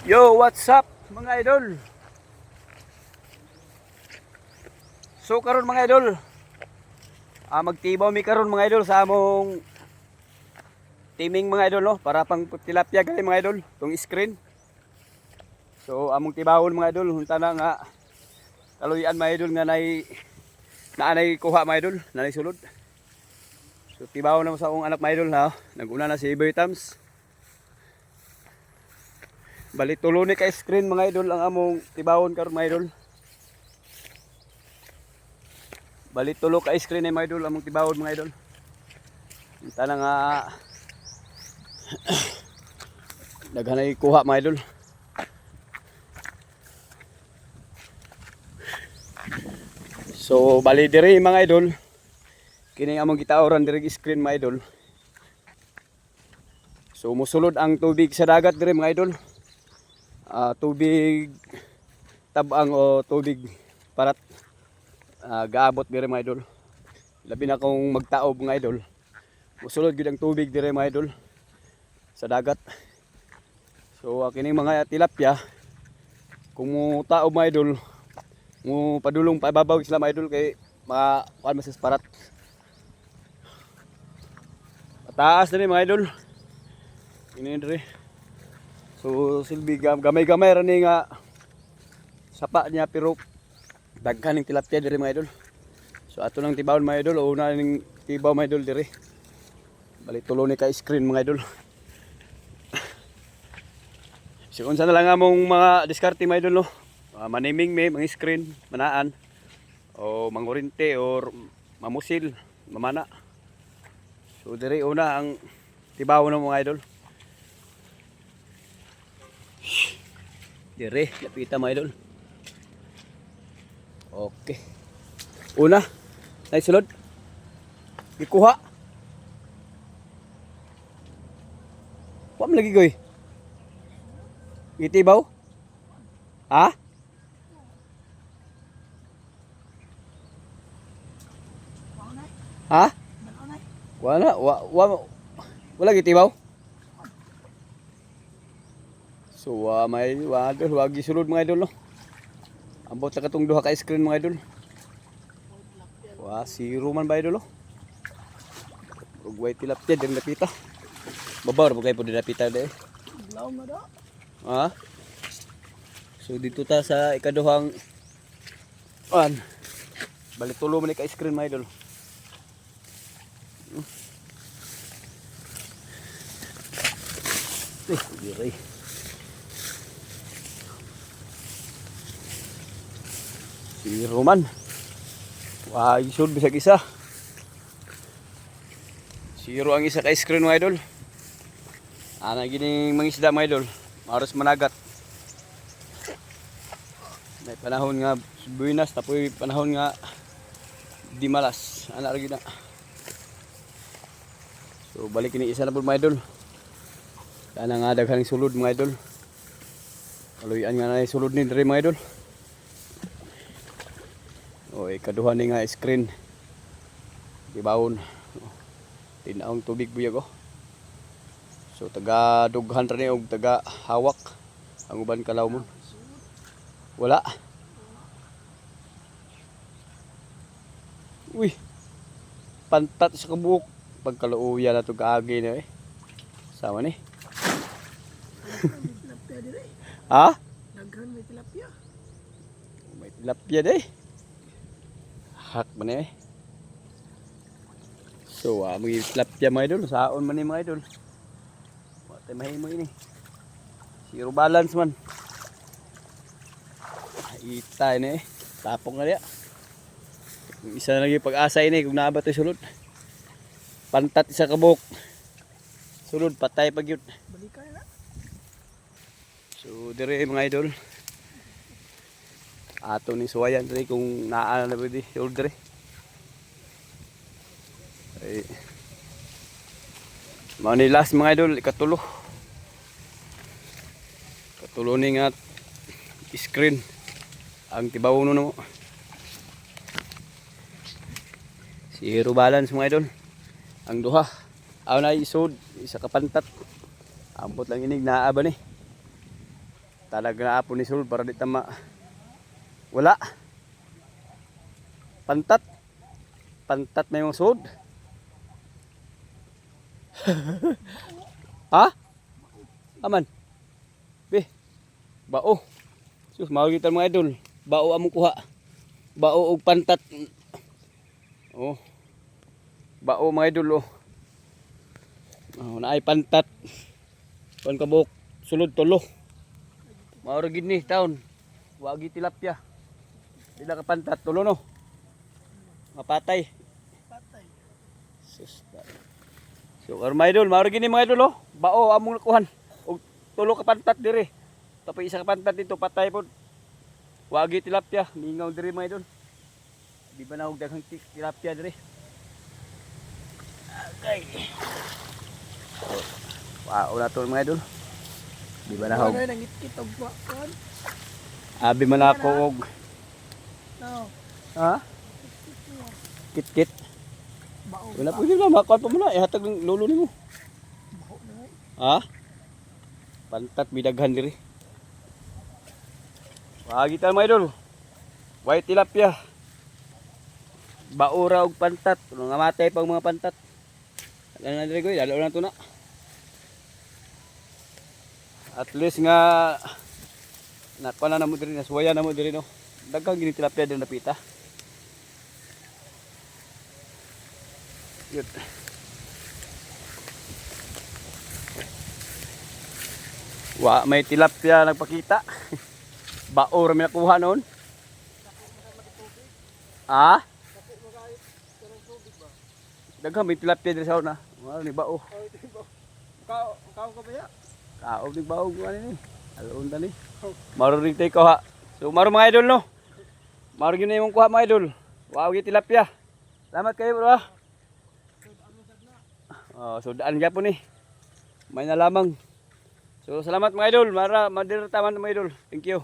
Yo, what's up mga idol? So karon mga idol, magtibaw mi karon mga idol sa among timing mga idol no, para pang tilapia gali mga idol, tong screen. So among tibawon mga idol, hunta na nga kaluyan mga idol nga naanay kuha mga idol, naanay sulod. So tibawon na mo sa akong anak mga idol ha, naguna na si Iboy Tams. Bali tulo ni ka screen mga idol ang among tibawon karon mga idol. Bali tulo ka screen ni mga idol among tibawon mga idol. Kita na nga naghanay kuha mga idol. So bali diri mga idol, kini among gitaoran diri screen mga idol. So musulod ang tubig sa dagat diri mga idol. Tubig tabang o tubig parat, gaabot dire mga idol. Labi na kung magtaob mga idol, musulod gid ang tubig dire mga idol sa dagat. So kining mga tilapia kung mo taob mga idol, mo padulong pababaw sila mga idol kay mga kuan mas parat. Mataas dire mga idol. Ini dire. So silbi gamay-gamay ra ni nga sapa niya pero daghan ning tilapia dire mga idol. So ato nang tibawon mga idol, una ning tibaw mga idol dire. Bali tulo ni ka screen mga idol. So unsa na lang among mga diskarte mga idol no. Maniming may mga screen, manaan o mangurinte or mamusil, mamana. So dire una ang tibawon ng mga idol. Dire, lapita mga idol. Okay. Una, naisulod. Gikuha. Wa man lagi goy. Gitibaw? Ha? Ha? Wala gitibaw. So may idol, wag gisulod mga idol no. Ambot na katong duha ka screen mga idol. Zero man ba idol no. Ug way tilapia ding napita. Babaw ra kay pud napita de. Law mo do. Ha? So dito ta sa ikaduhang bali tulo man ka screen mga idol. Dire. Si Roman. Isod bisag isa. Zero ang isa ka screen mga idol. Ana gining mangisda mga idol. Maros managat. May panahon nga buinas tapoy panahon nga di malas. Ana ra gid na. So balik ini isa na pud mga idol. Kana nga daghang sulod mga idol. Kaluyan nga na sulod ni diri mga idol. Ikaduha ni nga screen. Tibawon. Tinaong tubig buyag oh. So taga dughan ra ni og taga hawak ang uban kalaw mo. Wala. Uy. Pantat sa kabuok. Pagkaluuya na to kaagi na eh. Sama ni. Ha? Daghan may tilapia. May tilapia day. Hak man eh. So may tilapia mga idol. Saon man ni mga idol. Watay mahimo ini. Zero balance man. Ita ini eh. Tapong na diya. Isa na lagi pag-asa ini kung naabot ay sulod. Pantat isa kabuk. Sulod patay pag yun. Balikay na. So dire mga idol. Ato ni suwayan dire kung naa na pwede order. Ay. Manilas mga idol ikatulo. Katulo ni nga screen ang tibawon no. Zero balance mga idol. Ang duha. Aw na isod isa ka pantat. Ambot lang inig naa ba ni. Talaga na apo ni sul para di tama. Wala. Pantat. Pantat may mga sud. Ha? Aman. Be. Bao. Sus, mao kita mga idol. Bao among kuha. Bao og pantat. Oh. Bao mga idol oh. Oh, naay pantat. Kuan kabuk sulod tulo. Mao ra gid ni taon. Wagi tilapia. Dila ka pantat tulo no. Mapatay. Patay. Sus. So karon mga idol, mao ra gid ni mga idol oh. Bao among nakuhan. Og tulo ka pantat dire. Tapos isa ka pantat dito patay pod. Wagi tilapia, ningaw dire mga idol. Di ba na og daghang tilapia dire. Okay. Wow, na to mga idol. Di ba na og Ano nang itkit og kuan? abi man ako og No. ha? Kit-kit. Bao. Wala pwede na makuha pa mo na ihatag ng lolo nimo. Bao na. Ha? Pantat bidaghan diri. Wagi ta mga idol. White tilapia. Baura og pantat, nga matay pag mga pantat. Ano na diri ko, dalo na to na. At least nga nakuha na mo diri, nasuwaya na mo diri no. Daghang gini tilapia diri napita. Yun. Wa may tilapia nagpakita. Baor may nakuha noon. Ah? Daghang may tilapia diri sa una. Wala ni bao. Kao ka ba ya? Kaog ni bao ano ni. Alon ta ni. Maro ring tay ko ha. So maro mga idol no. Maro gyud na imong kuha mga idol. Wow gi tilapia. Salamat kayo bro. Ha? Oh, so daan gyapon ni. May na lamang. So salamat mga idol. Mara madirtaman mga idol. Thank you.